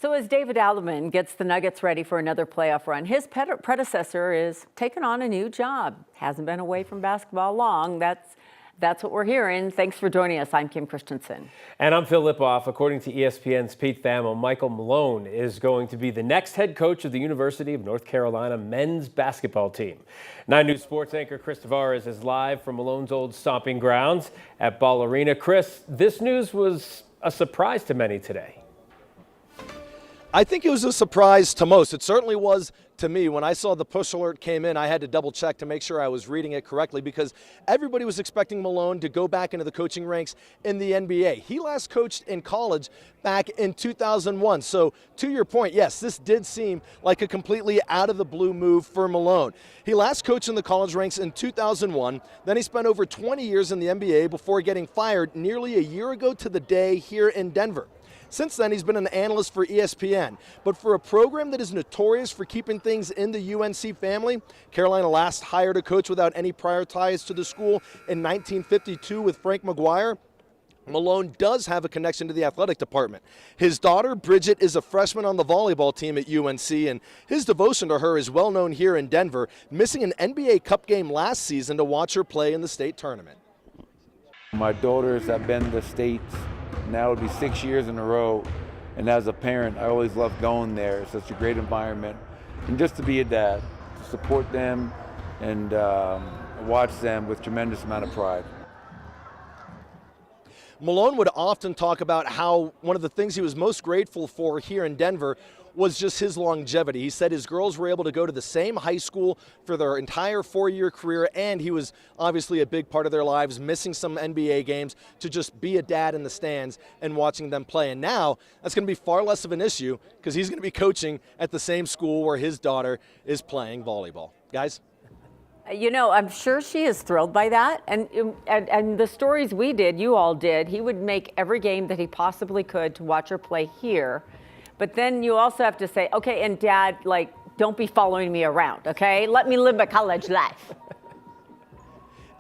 So as David Alleman gets the Nuggets ready for another playoff run, his predecessor is taking on a new job. Hasn't been away from basketball long. That's what we're hearing. Thanks for joining us. I'm Kim Christensen. And I'm Phil Lipoff. According to ESPN's Pete Thamel, Michael Malone is going to be the next head coach of the University of North Carolina men's basketball team. 9 News sports anchor Chris Tavares is live from Malone's old stomping grounds at Ball Arena. Chris, this news was a surprise to many today. I think it was a surprise to most. It certainly was to me. When I saw the push alert came in, I had to double check to make sure I was reading it correctly because everybody was expecting Malone to go back into the coaching ranks in the NBA. He last coached in college back in 2001. So to your point, yes, this did seem like a completely out of the blue move for Malone. He last coached in the college ranks in 2001. Then he spent over 20 years in the NBA before getting fired nearly a year ago to the day here in Denver. Since then, he's been an analyst for ESPN. But for a program that is notorious for keeping things in the UNC family, Carolina last hired a coach without any prior ties to the school in 1952 with Frank McGuire. Malone does have a connection to the athletic department. His daughter, Bridget, is a freshman on the volleyball team at UNC, and his devotion to her is well known here in Denver, missing an NBA Cup game last season to watch her play in the state tournament. My daughters have been to states. Now it'll be 6 years in a row, and as a parent, I always love going there. It's such a great environment, and just to be a dad, to support them and watch them with tremendous amount of pride. Malone would often talk about how one of the things he was most grateful for here in Denver was just his longevity. He said his girls were able to go to the same high school for their entire 4-year career, and he was obviously a big part of their lives, missing some NBA games to just be a dad in the stands and watching them play. And now that's going to be far less of an issue because he's going to be coaching at the same school where his daughter is playing volleyball. Guys? You know, I'm sure she is thrilled by that. And the stories we did, you all did, he would make every game that he possibly could to watch her play here. But then you also have to say, okay, and Dad, like, don't be following me around, okay? Let me live my college life.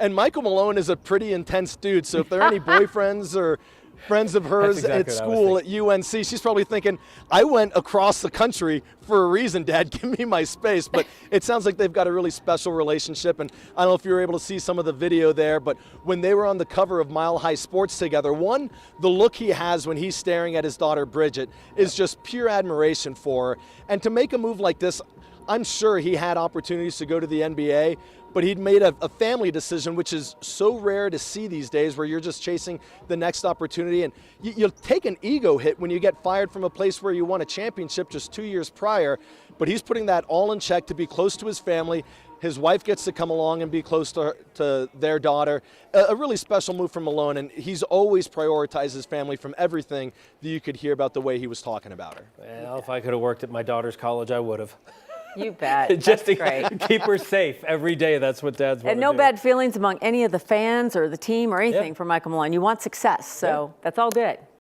And Michael Malone is a pretty intense dude, so if there are any boyfriends or friends of hers at school at UNC, she's probably thinking, I went across the country for a reason, Dad, give me my space. But it sounds like they've got a really special relationship, and I don't know if you were able to see some of the video there, but when they were on the cover of Mile High Sports together, the look he has when he's staring at his daughter Bridget is just pure admiration for her. And to make a move like this, I'm sure he had opportunities to go to the NBA, but he'd made a family decision, which is so rare to see these days, where you're just chasing the next opportunity. And you'll take an ego hit when you get fired from a place where you won a championship just 2 years prior, but he's putting that all in check to be close to his family. His wife gets to come along and be close to their daughter. A really special move from Malone, and he's always prioritized his family from everything that you could hear about the way he was talking about her. Well, if I could have worked at my daughter's college, I would have. You bet. Just to great. keep her safe every day. That's what dads want And to no do. bad feelings among any of the fans or the team or anything Yeah. for Michael Malone. You want success, so that's all good.